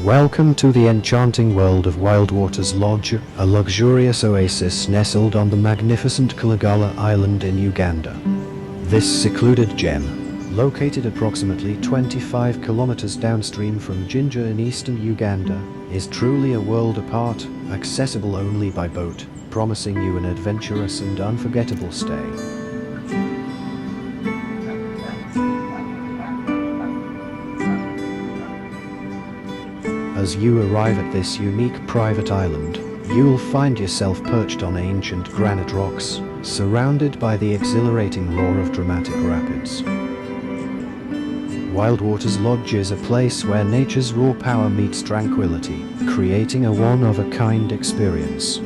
Welcome to the enchanting world of Wildwaters Lodge, a luxurious oasis nestled on the magnificent Kilagala Island in Uganda. This secluded gem, located approximately 25 kilometers downstream from Jinja in eastern Uganda, is truly a world apart, accessible only by boat, promising you an adventurous and unforgettable stay. As you arrive at this unique private island, you'll find yourself perched on ancient granite rocks, surrounded by the exhilarating roar of dramatic rapids. Wildwaters Lodge is a place where nature's raw power meets tranquility, creating a one-of-a-kind experience.